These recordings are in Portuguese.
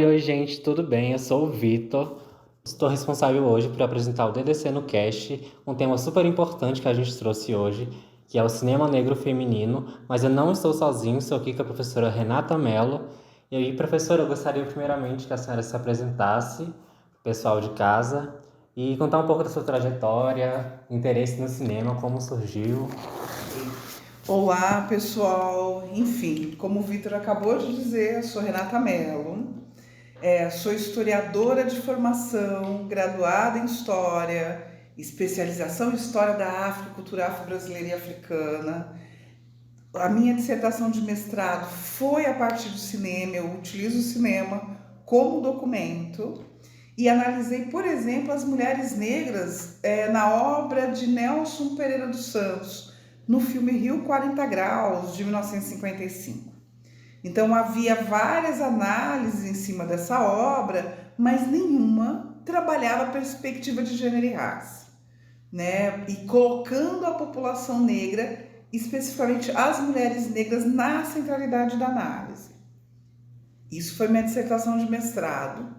Oi, gente, tudo bem? Eu sou o Vitor. Estou responsável hoje por apresentar o DDC no Cast, um tema super importante que a gente trouxe hoje, que é o cinema negro feminino. Mas eu não estou sozinho, estou aqui com a professora Renata Mello. E aí, professora, eu gostaria primeiramente que a senhora se apresentasse para o pessoal de casa e contar um pouco da sua trajetória, interesse no cinema, como surgiu. Olá, pessoal. Enfim, como o Vitor acabou de dizer, eu sou Renata Mello, sou historiadora de formação, graduada em História, especialização em História da África, cultura afro-brasileira e africana. A minha dissertação de mestrado foi a partir do cinema, eu utilizo o cinema como documento e analisei, por exemplo, as mulheres negras na obra de Nelson Pereira dos Santos, no filme Rio 40 Graus, de 1955. Então havia várias análises em cima dessa obra, mas nenhuma trabalhava a perspectiva de gênero e raça, né? E colocando a população negra, especificamente as mulheres negras, na centralidade da análise. Isso foi minha dissertação de mestrado.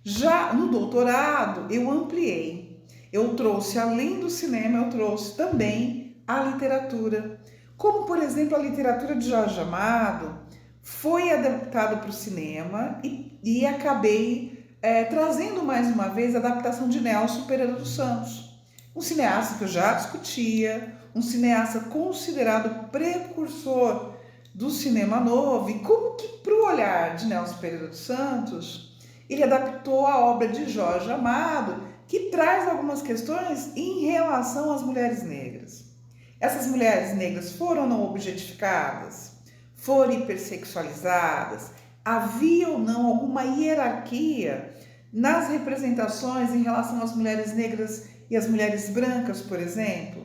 Já no doutorado, eu ampliei. Eu trouxe, além do cinema, eu trouxe também a literatura. Como, por exemplo, a literatura de Jorge Amado foi adaptada para o cinema e acabei trazendo mais uma vez a adaptação de Nelson Pereira dos Santos. Um cineasta que eu já discutia, um cineasta considerado precursor do cinema novo, e como que para o olhar de Nelson Pereira dos Santos, ele adaptou a obra de Jorge Amado, que traz algumas questões em relação às mulheres negras. Essas mulheres negras foram ou não objetificadas? Foram hipersexualizadas? Havia ou não alguma hierarquia nas representações em relação às mulheres negras e às mulheres brancas, por exemplo?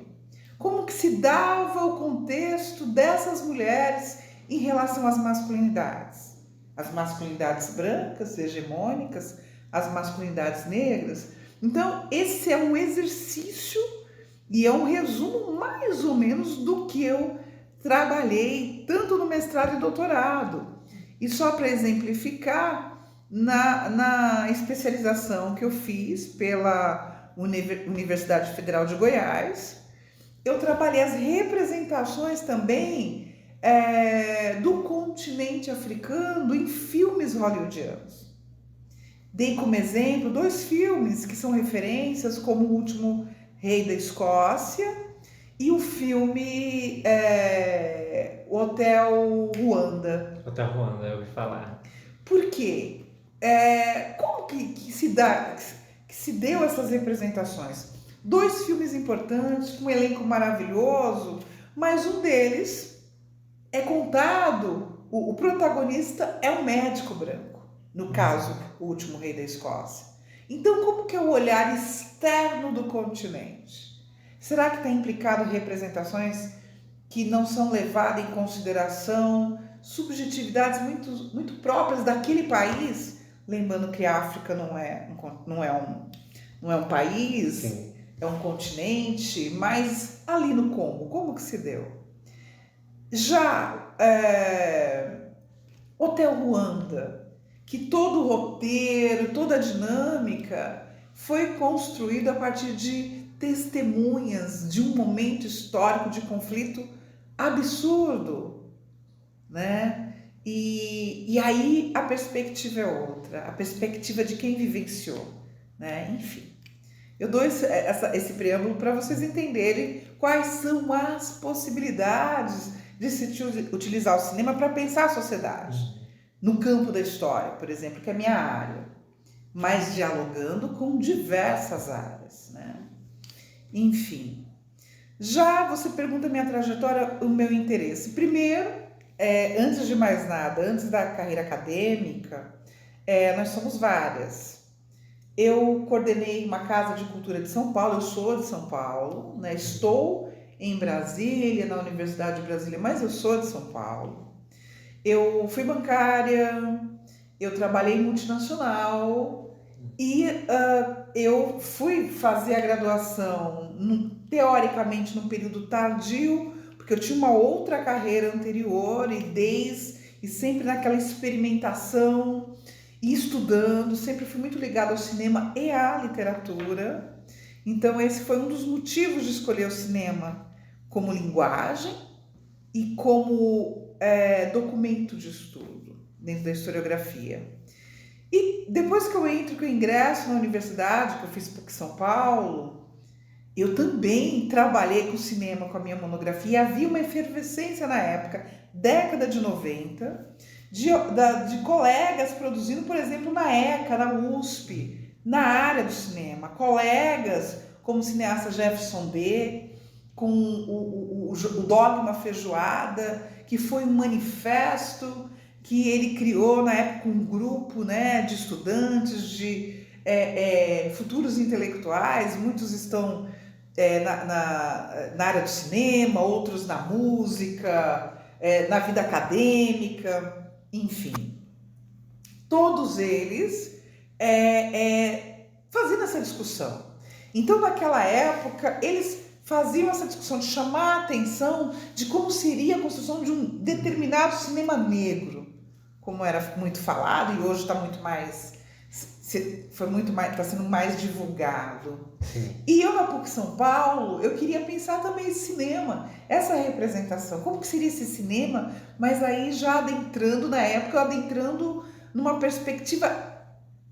Como que se dava o contexto dessas mulheres em relação às masculinidades? As masculinidades brancas, hegemônicas, as masculinidades negras. Então, esse é um exercício e é um resumo mais ou menos do que eu trabalhei tanto no mestrado e doutorado. E só para exemplificar, na especialização que eu fiz pela Universidade Federal de Goiás, eu trabalhei as representações também do continente africano em filmes hollywoodianos. Dei como exemplo 2 filmes que são referências, como O Último Rei da Escócia e o filme Hotel Ruanda. Hotel Ruanda, eu ouvi falar. Por quê? Como que se deu essas representações? 2 filmes importantes, com um elenco maravilhoso, mas um deles é contado, o protagonista é um médico branco, no caso, O Último Rei da Escócia. Então, como que é o olhar externo do continente? Será que está implicado em representações que não são levadas em consideração, subjetividades muito próprias daquele país? Lembrando que a África não é um país, Sim. é um continente, mas ali no Congo, como que se deu? Já Hotel Ruanda, que todo o roteiro, toda a dinâmica foi construído a partir de testemunhas de um momento histórico de conflito absurdo, né? E aí a perspectiva é outra, a perspectiva de quem vivenciou, né? Enfim, eu dou esse preâmbulo para vocês entenderem quais são as possibilidades de se utilizar o cinema para pensar a sociedade. No campo da história, por exemplo, que é a minha área, mas dialogando com diversas áreas, né? Enfim, já você pergunta a minha trajetória, o meu interesse. Primeiro, antes de mais nada, antes da carreira acadêmica, nós somos várias. Eu coordenei uma casa de cultura de São Paulo, eu sou de São Paulo, né? Estou em Brasília, na Universidade de Brasília, mas eu sou de São Paulo. Eu fui bancária, eu trabalhei em multinacional e eu fui fazer a graduação, teoricamente, num período tardio, porque eu tinha uma outra carreira anterior e sempre naquela experimentação. e estudando, sempre fui muito ligada ao cinema e à literatura. Então esse foi um dos motivos de escolher o cinema como linguagem e como documento de estudo dentro da historiografia. E depois que eu ingresso na universidade, que eu fiz PUC São Paulo, eu também trabalhei com cinema, com a minha monografia. Havia uma efervescência na época, década de 90, de colegas produzindo, por exemplo, na ECA, na USP, na área do cinema. Colegas como o cineasta Jefferson D., com o Dogma Feijoada, que foi um manifesto que ele criou na época um grupo, né, de estudantes, de futuros intelectuais. Muitos estão na área do cinema, outros na música, na vida acadêmica, enfim. Todos eles fazendo essa discussão. Então, naquela época, eles faziam essa discussão de chamar a atenção de como seria a construção de um determinado cinema negro, como era muito falado e hoje está muito mais, está sendo mais divulgado. Sim. E eu na PUC São Paulo, eu queria pensar também esse cinema, essa representação, como que seria esse cinema, mas aí já adentrando, na época, adentrando numa perspectiva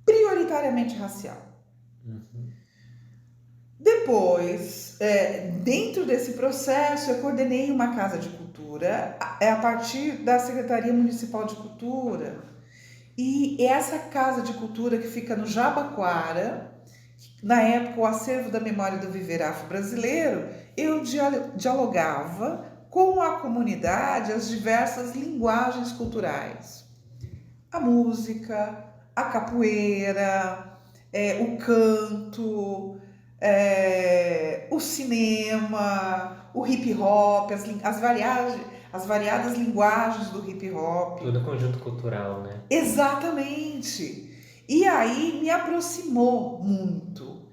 prioritariamente racial. Uhum. Depois, dentro desse processo, eu coordenei uma casa de cultura, a partir da Secretaria Municipal de Cultura. E essa casa de cultura que fica no Jabaquara, na época o acervo da memória do viver afro-brasileiro, eu dialogava com a comunidade as diversas linguagens culturais. A música, a capoeira, o canto, o cinema, o hip hop, as variadas linguagens do hip hop. Todo conjunto cultural, né? Exatamente. E aí me aproximou muito.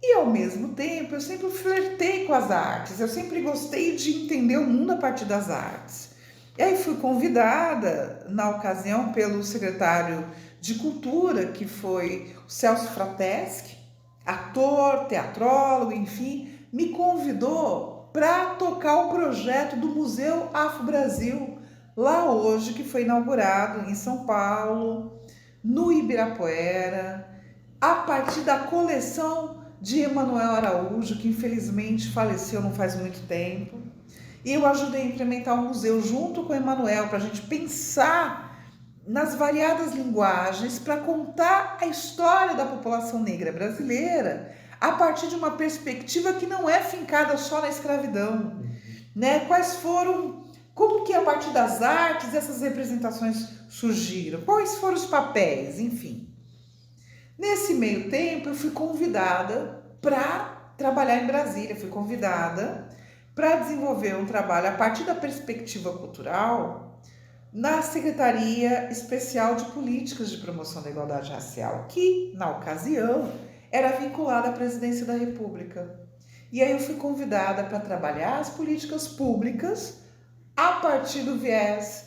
E ao mesmo tempo eu sempre flertei com as artes, eu sempre gostei de entender o mundo a partir das artes. E aí fui convidada, na ocasião, pelo secretário de Cultura, que foi o Celso Frateschi, ator, teatrólogo, enfim, me convidou para tocar o projeto do Museu Afro-Brasil, lá hoje, que foi inaugurado em São Paulo, no Ibirapuera, a partir da coleção de Emanuel Araújo, que infelizmente faleceu não faz muito tempo. E eu ajudei a implementar o museu junto com o Emanuel, para a gente pensar nas variadas linguagens para contar a história da população negra brasileira a partir de uma perspectiva que não é fincada só na escravidão, né? Como que a partir das artes essas representações surgiram? Quais foram os papéis? Enfim. Nesse meio tempo eu fui convidada para trabalhar em Brasília, fui convidada para desenvolver um trabalho a partir da perspectiva cultural na Secretaria Especial de Políticas de Promoção da Igualdade Racial, que, na ocasião, era vinculada à Presidência da República. E aí eu fui convidada para trabalhar as políticas públicas a partir do viés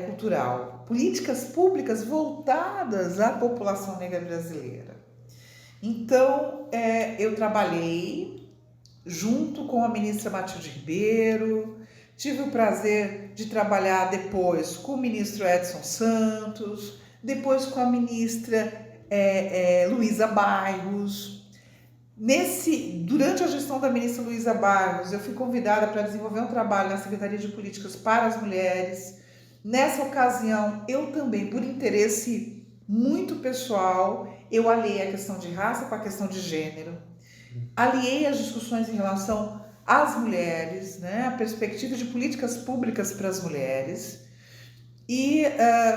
cultural. Políticas públicas voltadas à população negra brasileira. Então, eu trabalhei junto com a ministra Matilde Ribeiro, tive o prazer de trabalhar depois com o ministro Edson Santos, depois com a ministra Luísa Bairros. Durante a gestão da ministra Luísa Bairros, eu fui convidada para desenvolver um trabalho na Secretaria de Políticas para as Mulheres. Nessa ocasião, eu também, por interesse muito pessoal, eu aliei a questão de raça com a questão de gênero. Aliei as discussões em relação às mulheres, né, a perspectiva de políticas públicas para as mulheres. E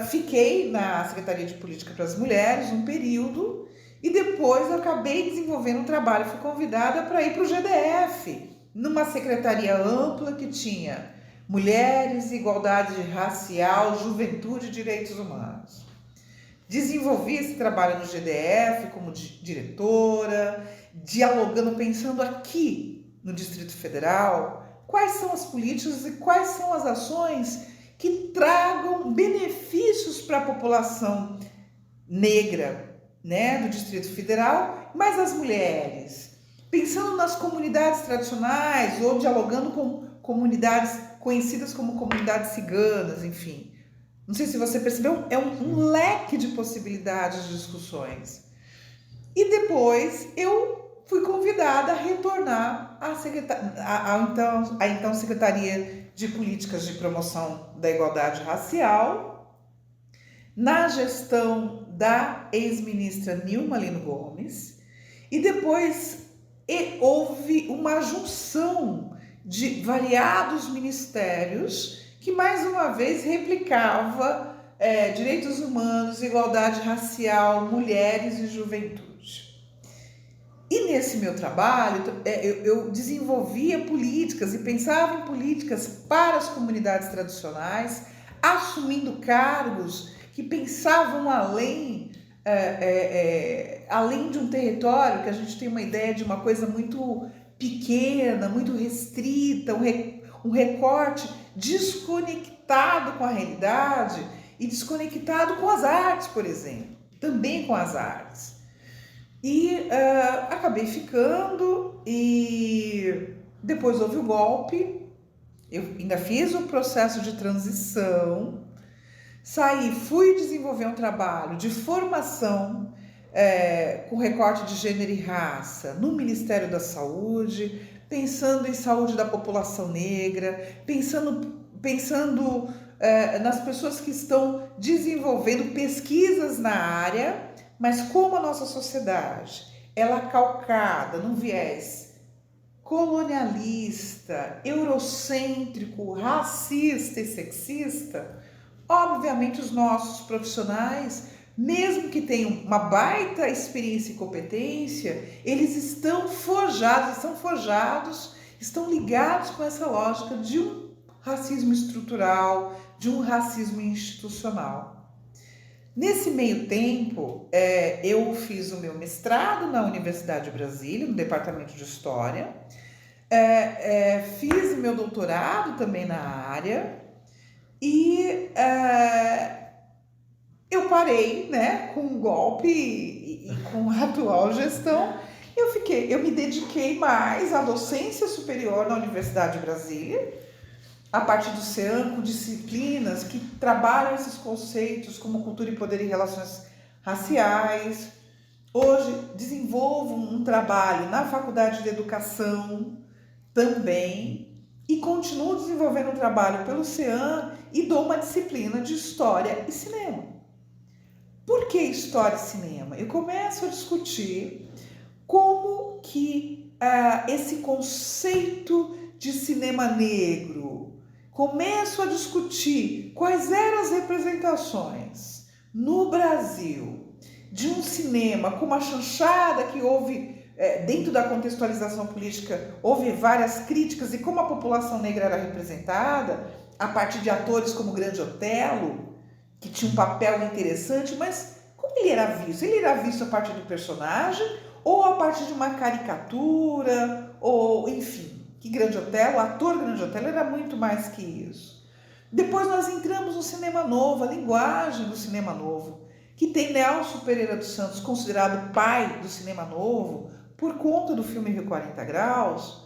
fiquei na Secretaria de Política para as Mulheres um período e depois eu acabei desenvolvendo um trabalho, fui convidada para ir para o GDF, numa secretaria ampla que tinha Mulheres, Igualdade Racial, Juventude e Direitos Humanos. Desenvolvi esse trabalho no GDF como diretora, dialogando, pensando aqui no Distrito Federal, quais são as políticas e quais são as ações que tragam benefícios para a população negra, né, do Distrito Federal, mas as mulheres, pensando nas comunidades tradicionais ou dialogando com comunidades conhecidas como comunidades ciganas, enfim. Não sei se você percebeu, é um leque de possibilidades de discussões. E depois eu fui convidada a retornar à então Secretaria de Políticas de Promoção da Igualdade Racial, na gestão da ex-ministra Nilma Lino Gomes, e depois houve uma junção de variados ministérios que, mais uma vez, replicava direitos humanos, igualdade racial, mulheres e juventude. E nesse meu trabalho, eu desenvolvia políticas e pensava em políticas para as comunidades tradicionais, assumindo cargos que pensavam além de um território, que a gente tem uma ideia de uma coisa muito pequena, muito restrita, um recorte desconectado com a realidade e desconectado com as artes, por exemplo, também com as artes. E acabei ficando, e depois houve o golpe, eu ainda fiz o processo de transição, saí, fui desenvolver um trabalho de formação com recorte de gênero e raça no Ministério da Saúde, pensando em saúde da população negra, pensando nas pessoas que estão desenvolvendo pesquisas na área, mas como a nossa sociedade ela é calcada num viés colonialista, eurocêntrico, racista e sexista, obviamente os nossos profissionais, mesmo que tenham uma baita experiência e competência, eles estão forjados, estão ligados com essa lógica de um racismo estrutural, de um racismo institucional. Nesse meio tempo, eu fiz o meu mestrado na Universidade de Brasília, no Departamento de História, fiz o meu doutorado também na área, e eu parei, né, com o golpe e com a atual gestão. Eu me dediquei mais à docência superior na Universidade de Brasília, a partir do CEAM, com disciplinas que trabalham esses conceitos como cultura e poder e relações raciais. Hoje desenvolvo um trabalho na Faculdade de Educação também, e continuo desenvolvendo um trabalho pelo CEAM e dou uma disciplina de História e Cinema. Por que História e Cinema? Eu começo a discutir como que esse conceito de cinema negro, começo a discutir quais eram as representações no Brasil de um cinema com uma chanchada que houve dentro da contextualização política, houve várias críticas, e como a população negra era representada a partir de atores como o Grande Otelo, que tinha um papel interessante, mas como ele era visto? Ele era visto a partir do personagem ou a partir de uma caricatura, ou enfim, que Grande Otelo, o ator Grande Otelo era muito mais que isso. Depois nós entramos no cinema novo, a linguagem do cinema novo, que tem Nelson Pereira dos Santos considerado pai do cinema novo, por conta do filme Rio 40 Graus.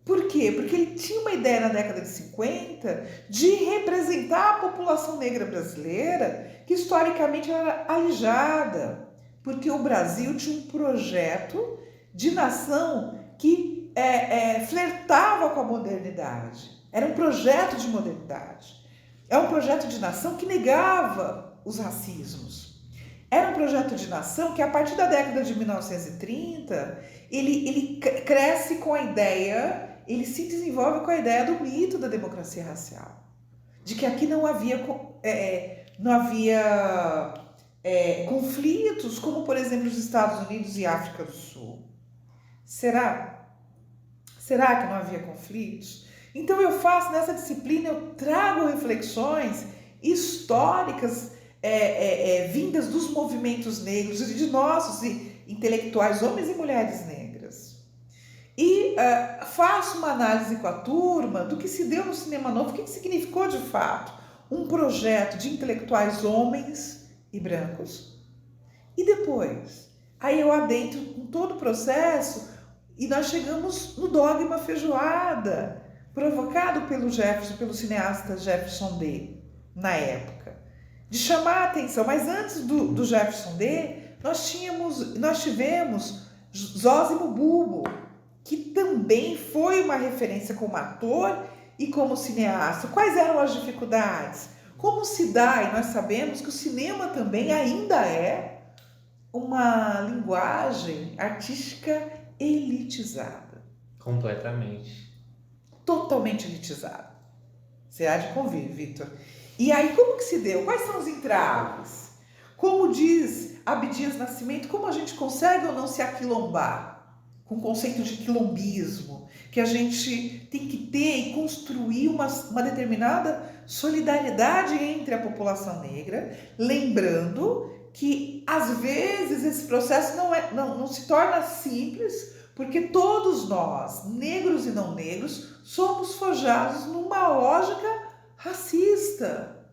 Por quê? Porque ele tinha uma ideia na década de 50 de representar a população negra brasileira, que historicamente era alijada, porque o Brasil tinha um projeto de nação que flertava com a modernidade. Era um projeto de modernidade. É um projeto de nação que negava os racismos. Era um projeto de nação que, a partir da década de 1930, ele cresce com a ideia, ele se desenvolve com a ideia do mito da democracia racial. De que aqui não havia conflitos, como, por exemplo, os Estados Unidos e África do Sul. Será que não havia conflitos? Então eu faço nessa disciplina, eu trago reflexões históricas vindas dos movimentos negros e de nossos intelectuais, homens e mulheres negras. E faço uma análise com a turma do que se deu no cinema novo, o que significou de fato um projeto de intelectuais homens e brancos, E depois? Aí eu adentro com todo o processo e nós chegamos no dogma feijoada, provocado pelo Jefferson, pelo cineasta Jefferson D, na época, de chamar a atenção. Mas antes do Jefferson D, nós tivemos Zósimo Bulbo, que também foi uma referência como ator e como cineasta. Quais eram as dificuldades? Como se dá, e nós sabemos que o cinema também ainda é uma linguagem artística elitizada. Completamente. Totalmente elitizada. Você há de convir, Vitor. E aí, como que se deu? Quais são os entraves? Como diz Abdias Nascimento, como a gente consegue ou não se aquilombar? Com o conceito de quilombismo, que a gente tem que ter e construir uma determinada solidariedade entre a população negra, lembrando que, às vezes, esse processo não se torna simples, porque todos nós, negros e não negros, somos forjados numa lógica racista,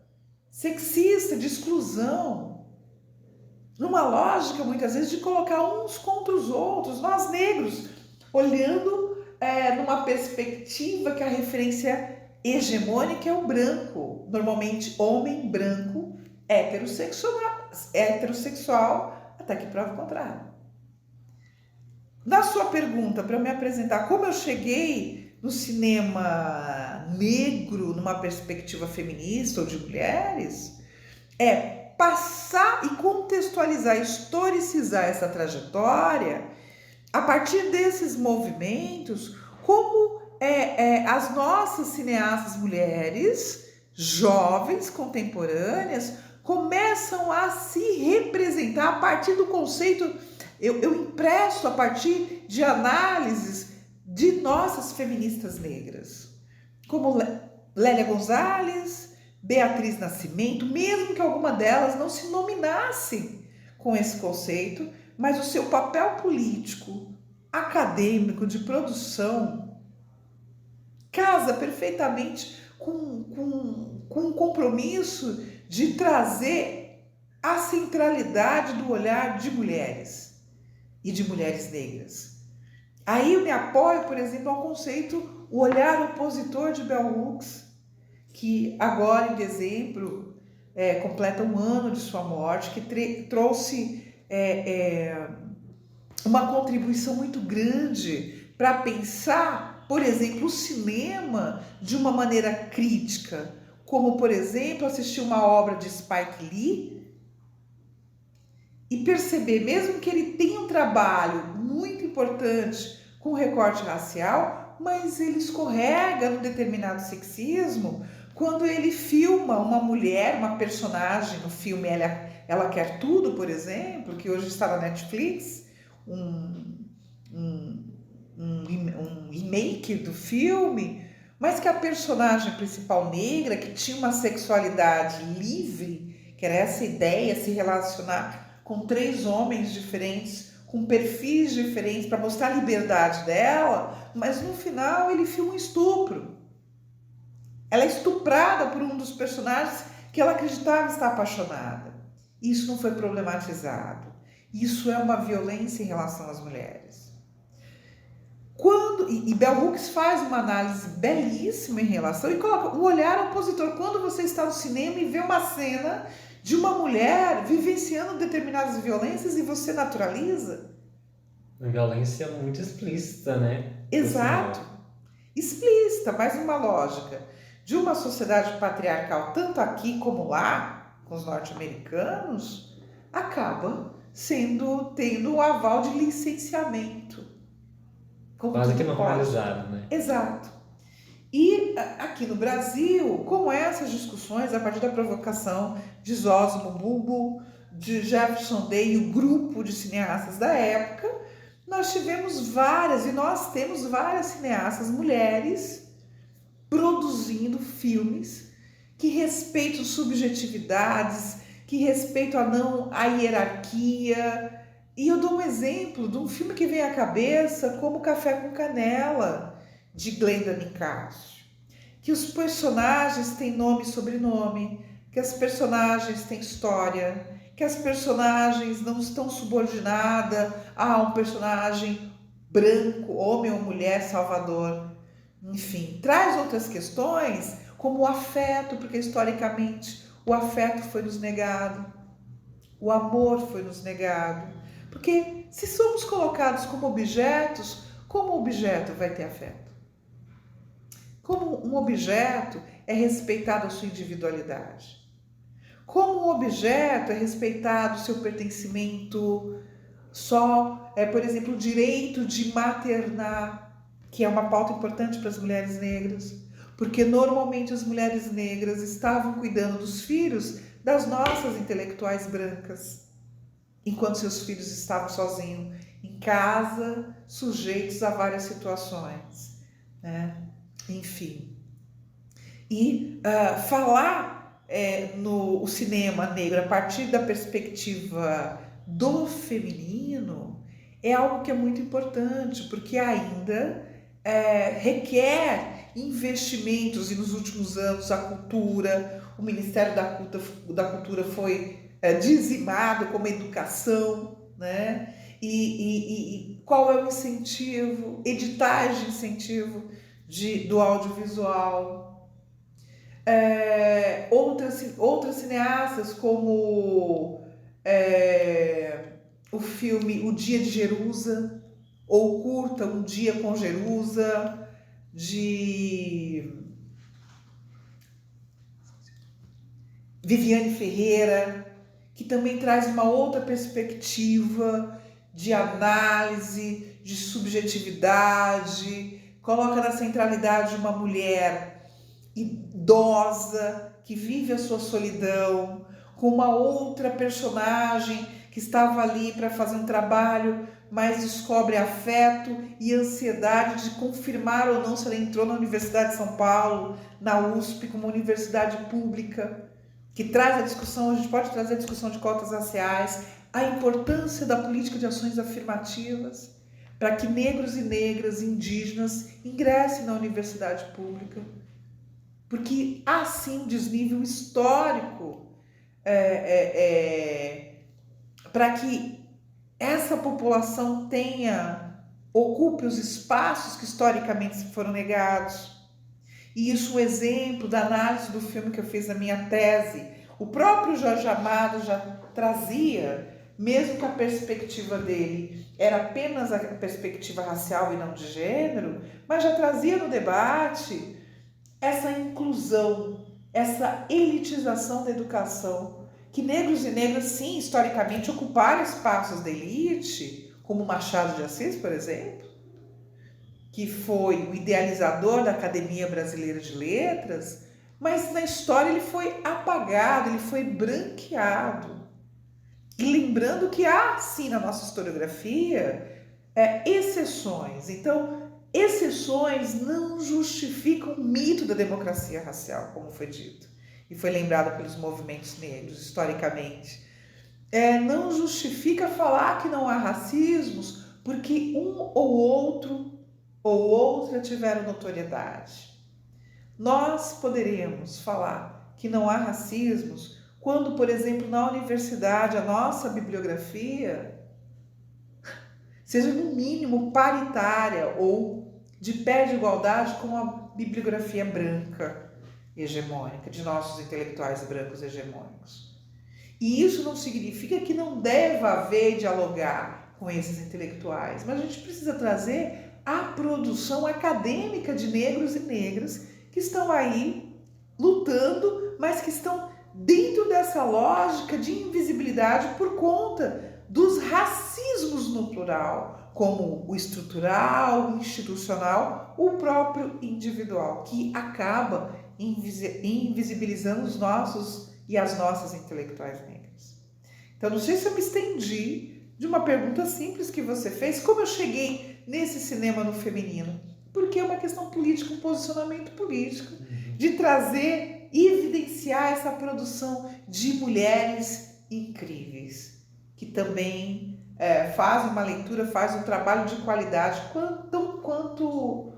sexista, de exclusão, numa lógica, muitas vezes, de colocar uns contra os outros, nós negros, olhando numa perspectiva que a referência hegemônica é o branco, normalmente homem branco, heterossexual, até que prova o contrário. Na sua pergunta, para me apresentar como eu cheguei no cinema negro, numa perspectiva feminista ou de mulheres, passar e contextualizar, historicizar essa trajetória a partir desses movimentos, como as nossas cineastas mulheres, jovens, contemporâneas, começam a se representar a partir do conceito, eu empresto a partir de análises de nossas feministas negras, como Lélia Gonzalez, Beatriz Nascimento, mesmo que alguma delas não se nominasse com esse conceito, mas o seu papel político, acadêmico, de produção, casa perfeitamente com um compromisso de trazer a centralidade do olhar de mulheres e de mulheres negras. Aí eu me apoio, por exemplo, ao conceito, o olhar opositor de Bell Hooks, que agora em dezembro completa um ano de sua morte, que trouxe uma contribuição muito grande para pensar, por exemplo, o cinema de uma maneira crítica, como, por exemplo, assistir uma obra de Spike Lee e perceber, mesmo que ele tenha um trabalho muito importante com recorte racial, mas ele escorrega num determinado sexismo quando ele filma uma mulher, uma personagem no filme Ela Quer Tudo, por exemplo, que hoje está na Netflix, um remake do filme, mas que a personagem principal negra, que tinha uma sexualidade livre, que era essa ideia, se relacionar com 3 homens diferentes, com perfis diferentes, para mostrar a liberdade dela, mas no final ele filma um estupro. Ela é estuprada por um dos personagens que ela acreditava estar apaixonada. Isso não foi problematizado. Isso é uma violência em relação às mulheres. E Bell Hooks faz uma análise belíssima em relação e coloca o olhar opositor. Quando você está no cinema e vê uma cena de uma mulher vivenciando determinadas violências e você naturaliza. Uma violência muito explícita, né? Exato. Explícita, mas uma lógica de uma sociedade patriarcal, tanto aqui como lá, com os norte-americanos, acaba tendo um aval de licenciamento. Quase que normalizado, né? Exato. E aqui no Brasil, com essas discussões, a partir da provocação de Zósimo Bulbo, de Jefferson Day e o grupo de cineastas da época, nós temos várias cineastas mulheres produzindo filmes que respeitam subjetividades, que respeitam a hierarquia. E eu dou um exemplo de um filme que vem à cabeça, como Café com Canela, de Glenda Nicásio, que os personagens têm nome e sobrenome, que as personagens têm história, que as personagens não estão subordinadas a um personagem branco, homem ou mulher, salvador. Enfim, traz outras questões, como o afeto, porque historicamente o afeto foi nos negado, o amor foi nos negado. Porque se somos colocados como objetos, como o objeto vai ter afeto? Como um objeto é respeitado a sua individualidade? Como um objeto é respeitado o seu pertencimento só, por exemplo, o direito de maternar, que é uma pauta importante para as mulheres negras, porque normalmente as mulheres negras estavam cuidando dos filhos das nossas intelectuais brancas, enquanto seus filhos estavam sozinhos em casa, sujeitos a várias situações, né? Enfim. E falar no cinema negro a partir da perspectiva do feminino é algo que é muito importante, porque ainda requer investimentos, e nos últimos anos a cultura, o Ministério da Cultura foi dizimado como educação, né? E qual é o incentivo? Editais de incentivo do audiovisual. Outras cineastas, como o filme O Dia de Jerusa, ou curta Um Dia com Jerusa, de Viviane Ferreira, que também traz uma outra perspectiva de análise, de subjetividade, coloca na centralidade uma mulher idosa que vive a sua solidão, com uma outra personagem que estava ali para fazer um trabalho, mas descobre afeto e ansiedade de confirmar ou não se ela entrou na Universidade de São Paulo, na USP, como universidade pública, que traz a discussão, a gente pode trazer a discussão de cotas raciais, a importância da política de ações afirmativas, para que negros e negras, indígenas, ingressem na universidade pública, porque há sim um desnível histórico para que essa população ocupe os espaços que historicamente foram negados. E isso, o exemplo da análise do filme que eu fiz na minha tese, o próprio Jorge Amado já trazia, mesmo que a perspectiva dele era apenas a perspectiva racial e não de gênero, mas já trazia no debate essa inclusão, essa elitização da educação, que negros e negras, sim, historicamente ocuparam espaços da elite, como Machado de Assis, por exemplo, que foi o idealizador da Academia Brasileira de Letras, mas na história ele foi apagado, ele foi branqueado. E lembrando que há, sim, na nossa historiografia, exceções. Então, exceções não justificam o mito da democracia racial, como foi dito, e foi lembrado pelos movimentos negros, historicamente. Não justifica falar que não há racismos, porque um ou outro ou outra tiveram notoriedade. Nós poderíamos falar que não há racismos quando, por exemplo, na universidade, a nossa bibliografia seja no mínimo paritária ou de pé de igualdade com a bibliografia branca hegemônica, de nossos intelectuais brancos hegemônicos. E isso não significa que não deva haver dialogar com esses intelectuais, mas a gente precisa trazer a produção acadêmica de negros e negras que estão aí lutando, mas que estão dentro dessa lógica de invisibilidade por conta dos racismos no plural, como o estrutural, o institucional, o próprio individual, que acaba invisibilizando os nossos e as nossas intelectuais negras. Então, não sei se eu me estendi de uma pergunta simples que você fez, como eu cheguei nesse cinema no feminino? Porque é uma questão política, um posicionamento político, de trazer e evidenciar essa produção de mulheres incríveis, que também fazem uma leitura, fazem um trabalho de qualidade, tanto quanto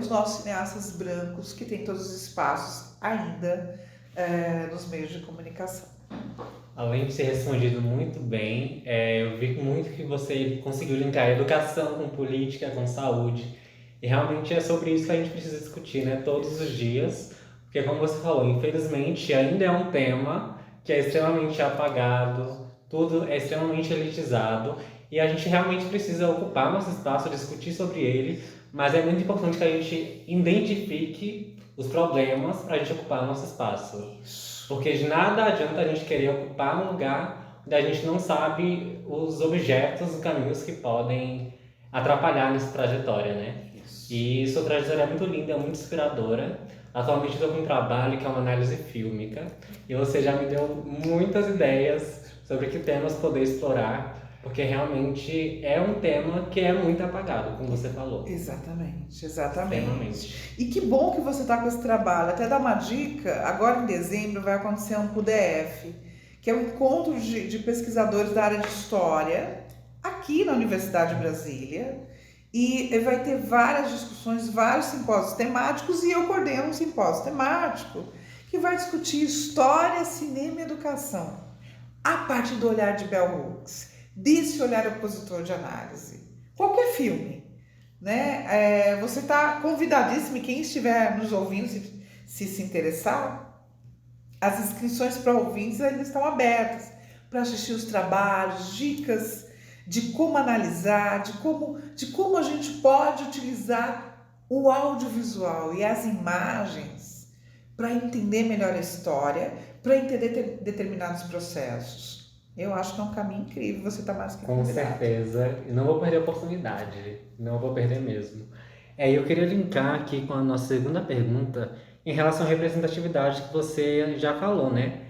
os nossos cineastas brancos, que têm todos os espaços ainda nos meios de comunicação. Além de ter respondido muito bem, eu vi muito que você conseguiu linkar educação com política, com saúde. E realmente é sobre isso que a gente precisa discutir, né? Todos os dias. Porque, como você falou, infelizmente ainda é um tema que é extremamente apagado, tudo é extremamente elitizado. E a gente realmente precisa ocupar nosso espaço, discutir sobre ele. Mas é muito importante que a gente identifique os problemas para a gente ocupar nosso espaço. Porque de nada adianta a gente querer ocupar um lugar onde a gente não sabe os objetos, os caminhos que podem atrapalhar nessa trajetória, né? Isso. E sua trajetória é muito linda, é muito inspiradora. Atualmente eu estou com um trabalho que é uma análise fílmica e você já me deu muitas ideias sobre que temas poder explorar, porque realmente é um tema que é muito apagado, como você falou. Exatamente. Extremamente. E que bom que você está com esse trabalho. Até dar uma dica, agora em dezembro vai acontecer um PUDF, que é um encontro de pesquisadores da área de História, aqui na Universidade de Brasília, e vai ter várias discussões, vários simpósios temáticos, e eu coordeno um simpósio temático que vai discutir história, cinema e educação, a partir do olhar de Bell Hooks, desse olhar opositor de análise. Qualquer filme, né? Você está convidadíssimo, e quem estiver nos ouvindo, se interessar, as inscrições para ouvintes ainda estão abertas para assistir os trabalhos, dicas de como analisar, de como a gente pode utilizar o audiovisual e as imagens para entender melhor a história, para entender determinados processos. Eu acho que é um caminho incrível, você está mais que Com convidado. certeza, e não vou perder a oportunidade, não vou perder mesmo. Eu queria linkar aqui com a nossa segunda pergunta em relação à representatividade que você já falou, né?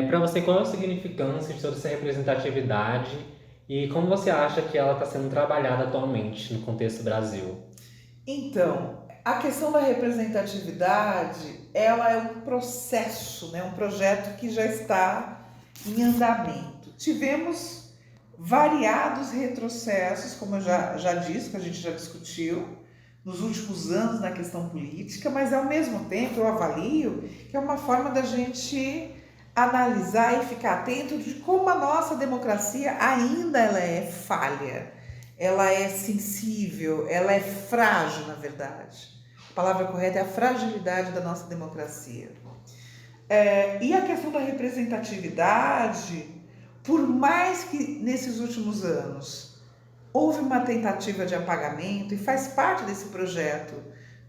Para você, qual é o significância de toda essa representatividade e como você acha que ela está sendo trabalhada atualmente no contexto Brasil? Então, a questão da representatividade, ela é um processo, né? Um projeto que já está em andamento. Tivemos variados retrocessos, como eu já disse, que a gente já discutiu, nos últimos anos na questão política, mas ao mesmo tempo eu avalio que é uma forma da gente analisar e ficar atento de como a nossa democracia ainda ela é falha, ela é sensível, ela é frágil, na verdade. A palavra correta é a fragilidade da nossa democracia. E a questão da representatividade, por mais que nesses últimos anos houve uma tentativa de apagamento, e faz parte desse projeto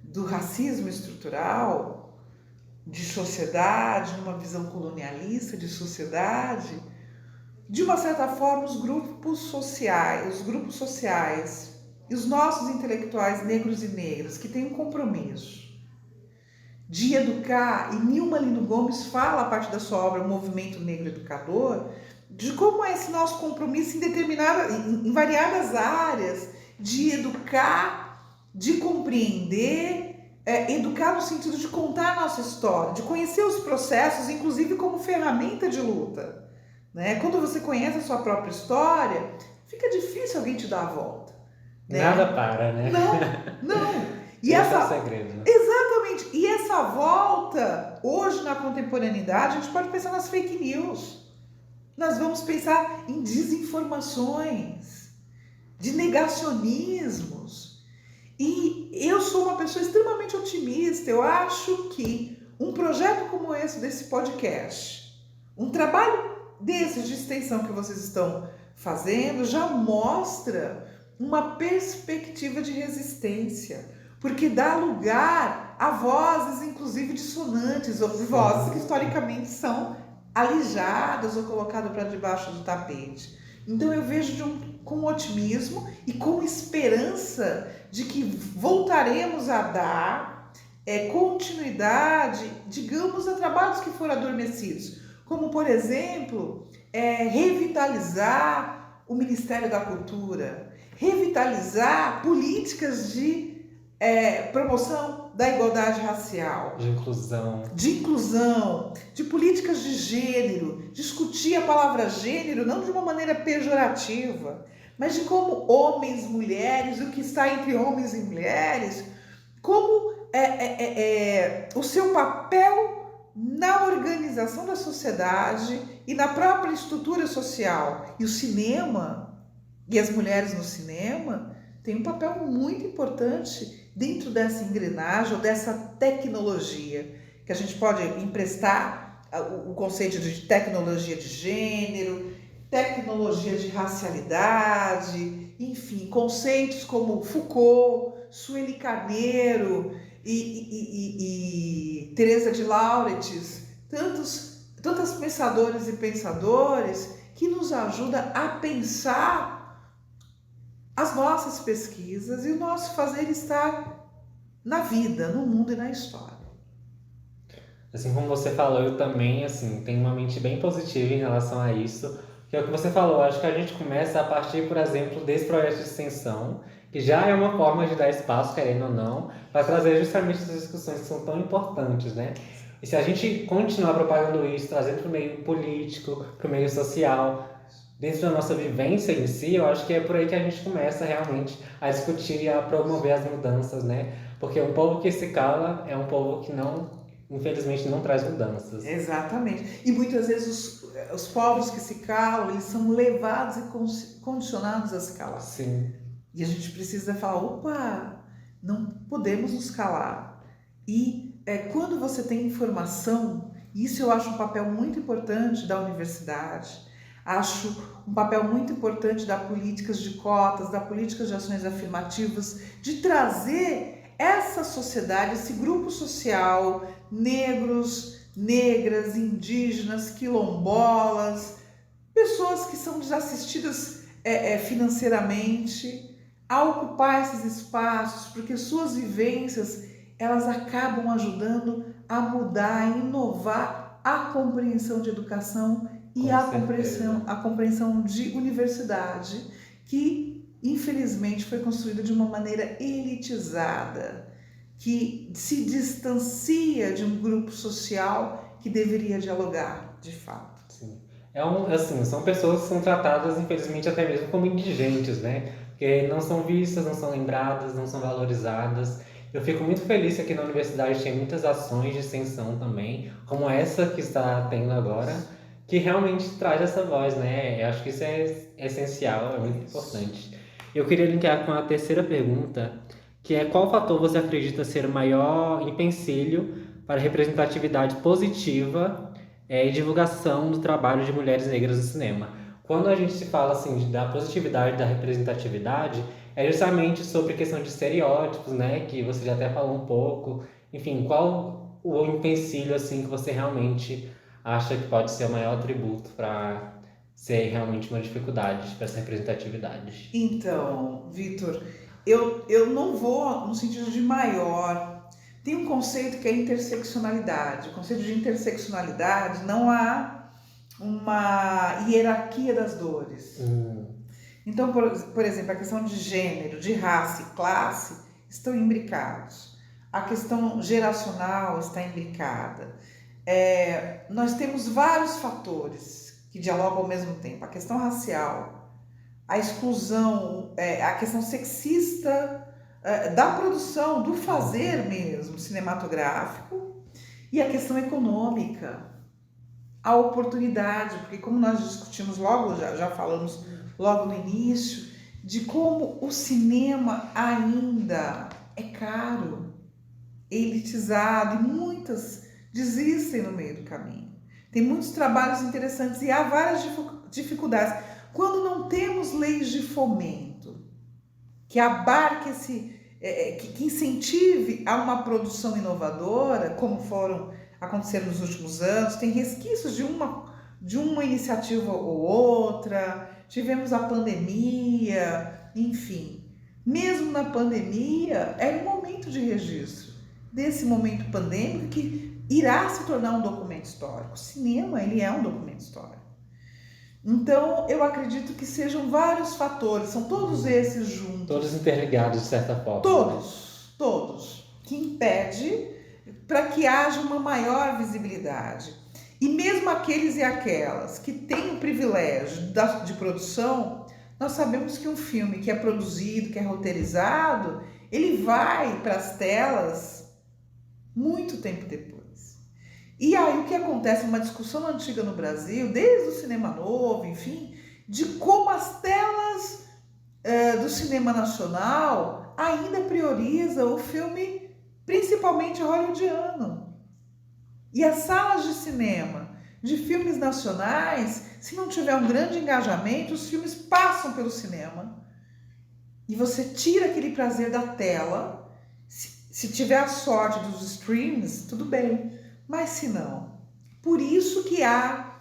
do racismo estrutural, de sociedade, uma visão colonialista de sociedade, de uma certa forma os grupos sociais e os nossos intelectuais negros e negras que têm um compromisso de educar, e Nilma Lino Gomes fala, a partir da sua obra O Movimento Negro Educador, de como é esse nosso compromisso em variadas áreas, de educar, de compreender, educar no sentido de contar a nossa história, de conhecer os processos, inclusive como ferramenta de luta. Né? Quando você conhece a sua própria história, fica difícil alguém te dar a volta. Né? Nada para, né? Não. E esse é o segredo. Exatamente. E essa volta, hoje na contemporaneidade, a gente pode pensar nas fake news. Nós vamos pensar em desinformações, de negacionismos. E eu sou uma pessoa extremamente otimista. Eu acho que um projeto como esse, desse podcast, um trabalho desses de extensão que vocês estão fazendo, já mostra uma perspectiva de resistência. Porque dá lugar a vozes, inclusive dissonantes, ou vozes que historicamente são alijadas ou colocadas para debaixo do tapete. Então eu vejo com otimismo e com esperança de que voltaremos a dar continuidade, digamos, a trabalhos que foram adormecidos, como, por exemplo, revitalizar o Ministério da Cultura, revitalizar políticas de promoção da igualdade racial, de inclusão, de políticas de gênero, discutir a palavra gênero não de uma maneira pejorativa, mas de como homens, mulheres, o que está entre homens e mulheres, como o seu papel na organização da sociedade e na própria estrutura social. E o cinema, e as mulheres no cinema, têm um papel muito importante dentro dessa engrenagem ou dessa tecnologia, que a gente pode emprestar o conceito de tecnologia de gênero, tecnologia de racialidade, enfim, conceitos como Foucault, Sueli Carneiro e Teresa de Lauretis, tantos pensadores e pensadores que nos ajudam a pensar as nossas pesquisas e o nosso fazer estar na vida, no mundo e na história. Assim como você falou, eu também, assim, tenho uma mente bem positiva em relação a isso. Que é o que você falou, acho que a gente começa a partir, por exemplo, desse projeto de extensão, que já é uma forma de dar espaço, querendo ou não, para trazer justamente essas discussões que são tão importantes, né? E se a gente continuar propagando isso, trazendo para o meio político, para o meio social, dentro da nossa vivência em si, eu acho que é por aí que a gente começa realmente a discutir e a promover as mudanças, né? Porque um povo que se cala é um povo que não, infelizmente, não traz mudanças. Exatamente. E muitas vezes os povos que se calam, eles são levados e condicionados a se calar. Sim. E a gente precisa falar, opa, não podemos nos calar. E quando você tem informação, isso eu acho um papel muito importante da universidade, acho um papel muito importante das políticas de cotas, das políticas de ações afirmativas, de trazer essa sociedade, esse grupo social, negros, negras, indígenas, quilombolas, pessoas que são desassistidas financeiramente, a ocupar esses espaços, porque suas vivências, elas acabam ajudando a mudar, a inovar a compreensão de educação e a compreensão de universidade, que infelizmente foi construída de uma maneira elitizada, que se distancia de um grupo social que deveria dialogar, de fato. Sim. Assim, são pessoas que são tratadas, infelizmente, até mesmo como indigentes, né? Porque não são vistas, não são lembradas, não são valorizadas. Eu fico muito feliz que aqui na universidade tem muitas ações de extensão também, como essa que está tendo agora, que realmente traz essa voz, né? Eu acho que isso é essencial, é muito importante. Eu queria linkar com a terceira pergunta, que é qual fator você acredita ser o maior empecilho para a representatividade positiva e divulgação do trabalho de mulheres negras no cinema? Quando a gente se fala assim da positividade, da representatividade, é justamente sobre questão de estereótipos, né? Que você já até falou um pouco. Enfim, qual o empecilho assim que você realmente acha que pode ser o maior atributo para ser realmente uma dificuldade para essa representatividade? Então, Vitor, eu não vou no sentido de maior. Tem um conceito que é interseccionalidade. O conceito de interseccionalidade, não há uma hierarquia das dores. Então, por exemplo, a questão de gênero, de raça e classe estão imbricados. A questão geracional está imbricada. Nós temos vários fatores que dialogam ao mesmo tempo. A questão racial, a exclusão, a questão sexista da produção, do fazer mesmo, cinematográfico, e a questão econômica, a oportunidade, porque como nós discutimos logo, já falamos logo no início, de como o cinema ainda é caro, elitizado, e muitas desistem no meio do caminho. Tem muitos trabalhos interessantes e há várias dificuldades. Quando não temos leis de fomento que abarque que incentive a uma produção inovadora, como aconteceram nos últimos anos, tem resquícios de uma iniciativa ou outra, tivemos a pandemia, enfim. Mesmo na pandemia, era um momento de registro desse momento pandêmico que irá se tornar um documento histórico. O cinema, ele é um documento histórico. Então, eu acredito que sejam vários fatores, são todos esses juntos. Todos interligados, de certa forma. Todos, que impede para que haja uma maior visibilidade. E mesmo aqueles e aquelas que têm o privilégio de produção, nós sabemos que um filme que é produzido, que é roteirizado, ele vai para as telas muito tempo depois. E aí o que acontece? Uma discussão antiga no Brasil, desde o cinema novo, enfim, de como as telas do cinema nacional ainda prioriza o filme principalmente hollywoodiano. E as salas de cinema de filmes nacionais, se não tiver um grande engajamento, os filmes passam pelo cinema e você tira aquele prazer da tela. Se tiver a sorte dos streams, tudo bem, mas se não. Por isso que há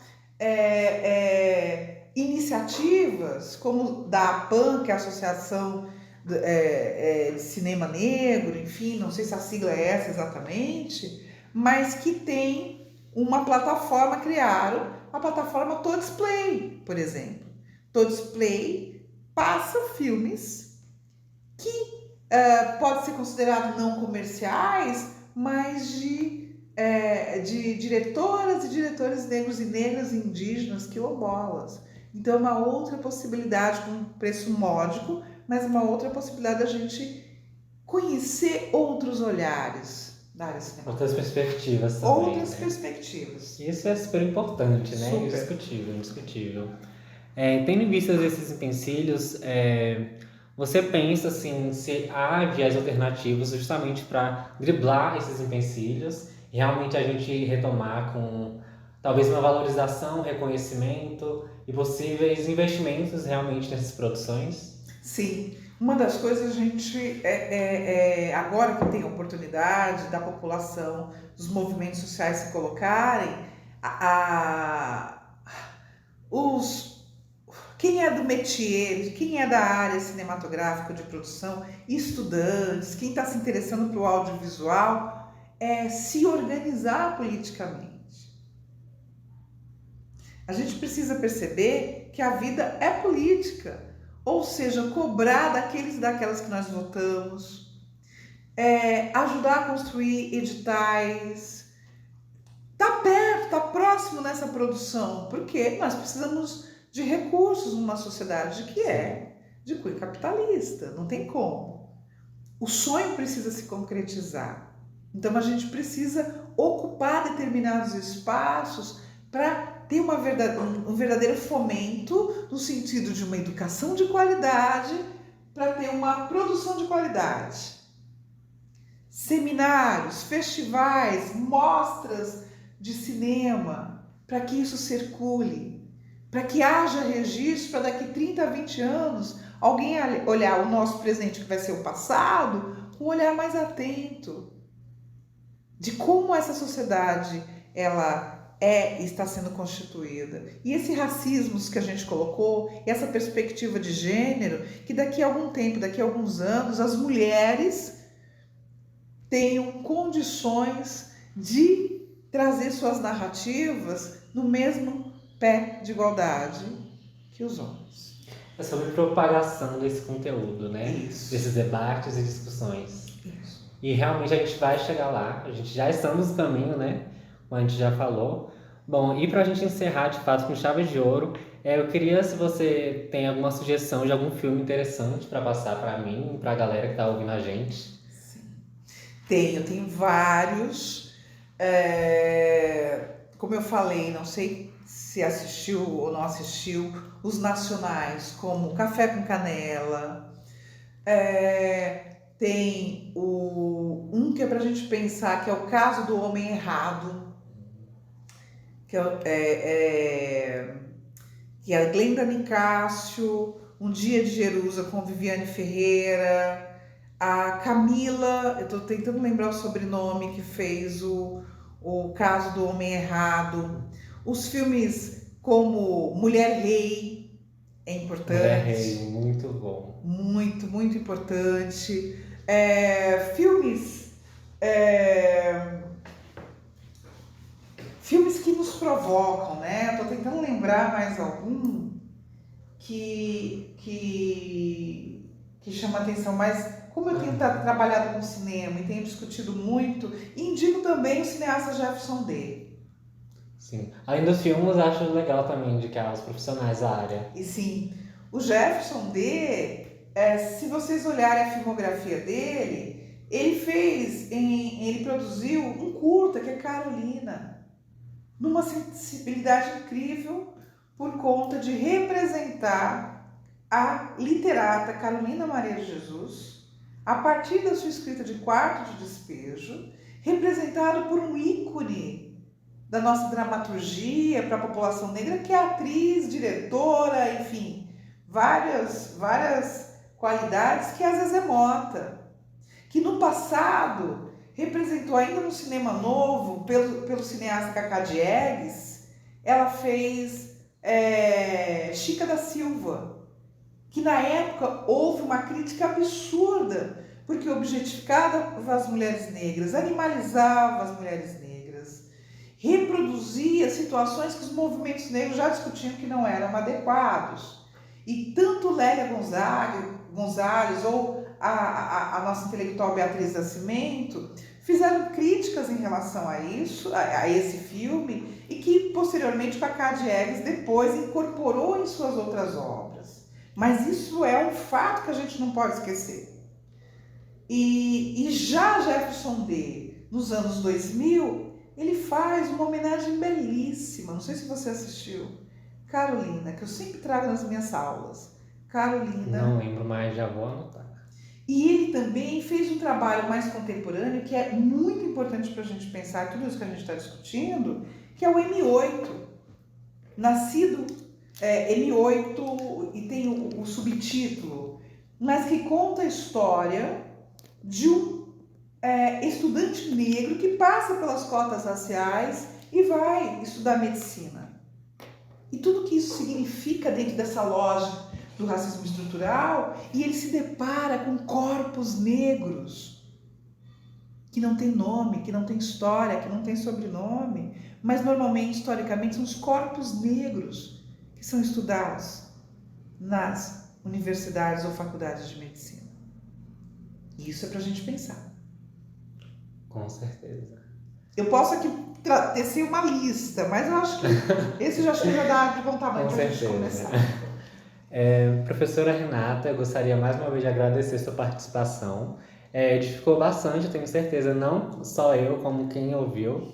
iniciativas como da APAN, que é a Associação de Cinema Negro, enfim, não sei se a sigla é essa exatamente, mas que tem uma plataforma, criaram a plataforma Todisplay, por exemplo. Todisplay passa filmes que pode ser considerado não comerciais, mas de diretoras e diretores negros e negras indígenas quilombolas. Então é uma outra possibilidade com um preço módico, mas uma outra possibilidade da gente conhecer outros olhares da área cinematográfica. Outras perspectivas também. Outras né? perspectivas. Isso é super importante, né? Super. Indiscutível, indiscutível. Tendo em vista esses utensílios, você pensa assim, se há viés alternativos justamente para driblar esses empecilhos e realmente a gente retomar com talvez uma valorização, reconhecimento e possíveis investimentos realmente nessas produções? Sim, uma das coisas a gente, agora que tem a oportunidade da população, dos movimentos sociais se colocarem, quem é do métier, quem é da área cinematográfica de produção, estudantes, quem está se interessando para o audiovisual, se organizar politicamente. A gente precisa perceber que a vida é política, ou seja, cobrar daqueles e daquelas que nós votamos, ajudar a construir editais, tá perto, tá próximo nessa produção, porque nós precisamos de recursos numa sociedade que é de cunho capitalista, não tem como. O sonho precisa se concretizar. Então a gente precisa ocupar determinados espaços para ter um verdadeiro fomento no sentido de uma educação de qualidade, para ter uma produção de qualidade. Seminários, festivais, mostras de cinema, para que isso circule, para que haja registro, para daqui 30, 20 anos, alguém olhar o nosso presente, que vai ser o passado, com um olhar mais atento de como essa sociedade ela está sendo constituída. E esse racismo que a gente colocou, essa perspectiva de gênero, que daqui a algum tempo, daqui a alguns anos, as mulheres tenham condições de trazer suas narrativas no mesmo pé de igualdade que os homens. É sobre propagação desse conteúdo, né? Isso. Desses debates e discussões. Isso. E realmente a gente vai chegar lá, a gente já estamos no caminho, né? Como a gente já falou. Bom, e para a gente encerrar de fato com chave de ouro, eu queria, se você tem alguma sugestão de algum filme interessante para passar para mim, para a galera que está ouvindo a gente. Sim. Tenho vários. Como eu falei, não sei se assistiu ou não assistiu, os nacionais, como Café com Canela. Tem um que é pra gente pensar, que é o Caso do Homem Errado, que é a Glenda Nicásio, Um Dia de Jerusa com Viviane Ferreira, a Camila, eu tô tentando lembrar o sobrenome, que fez o Caso do Homem Errado. Os filmes como Mulher Rei é importante. Mulher Rei, muito bom. Muito, muito importante. Filmes que nos provocam, né? Tô tentando lembrar mais algum que chama atenção, mas como eu tenho trabalhado com cinema e tenho discutido muito, indico também o cineasta Jefferson D. Sim. Além dos filmes, acho legal também indicar os profissionais da área. E sim, o Jefferson D, se vocês olharem a filmografia dele, ele produziu um curta que é Carolina. numa sensibilidade incrível por conta de representar a literata Carolina Maria de Jesus a partir da sua escrita de Quarto de Despejo, representado por um ícone da nossa dramaturgia para a população negra, que é atriz, diretora, enfim, várias qualidades, que é a Zezé Mota, que no passado representou ainda no cinema novo, pelo cineasta Cacá Diegues. Ela fez Chica da Silva, que na época houve uma crítica absurda, porque objetificava as mulheres negras, animalizava as mulheres negras, reproduzia situações que os movimentos negros já discutiam que não eram adequados. E tanto Lélia Gonzalez ou a nossa intelectual Beatriz Nascimento fizeram críticas em relação a isso, a esse filme, e que posteriormente Cacá Diegues depois incorporou em suas outras obras. Mas isso é um fato que a gente não pode esquecer. E já Jefferson D, nos anos 2000, ele faz uma homenagem belíssima, não sei se você assistiu, Carolina, que eu sempre trago nas minhas aulas. Carolina. Não lembro, mas já vou anotar. E ele também fez um trabalho mais contemporâneo que é muito importante para a gente pensar tudo isso que a gente está discutindo, que é o M8. Nascido M8 e tem o subtítulo, mas que conta a história de um estudante negro que passa pelas cotas raciais e vai estudar medicina. E tudo que isso significa dentro dessa lógica do racismo estrutural, e ele se depara com corpos negros que não tem nome, que não tem história, que não tem sobrenome, mas normalmente, historicamente, são os corpos negros que são estudados nas universidades ou faculdades de medicina. E isso é pra gente pensar. Com certeza. Eu posso aqui tecer uma lista, mas eu acho que esse já dá de bom tamanho pra gente começar. Professora Renata, eu gostaria mais uma vez de agradecer sua participação. Edificou bastante, eu tenho certeza, não só eu, como quem ouviu.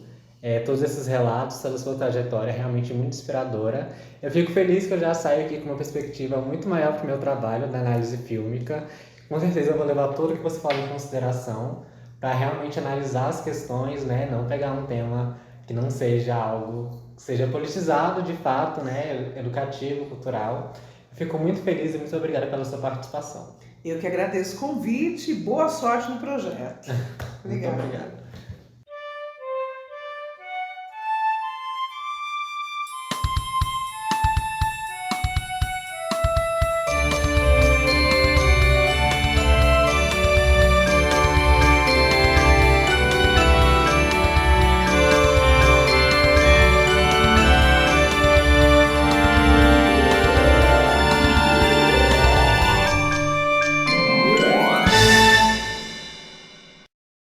Todos esses relatos, toda a sua trajetória é realmente muito inspiradora. Eu fico feliz que eu já saio aqui com uma perspectiva muito maior para o meu trabalho da análise fílmica. Com certeza eu vou levar tudo que você fala em consideração para realmente analisar as questões, né? Não pegar um tema que não seja algo que seja politizado de fato, né? Educativo, cultural. Eu fico muito feliz e muito obrigada pela sua participação. Eu que agradeço o convite e boa sorte no projeto. Muito obrigado.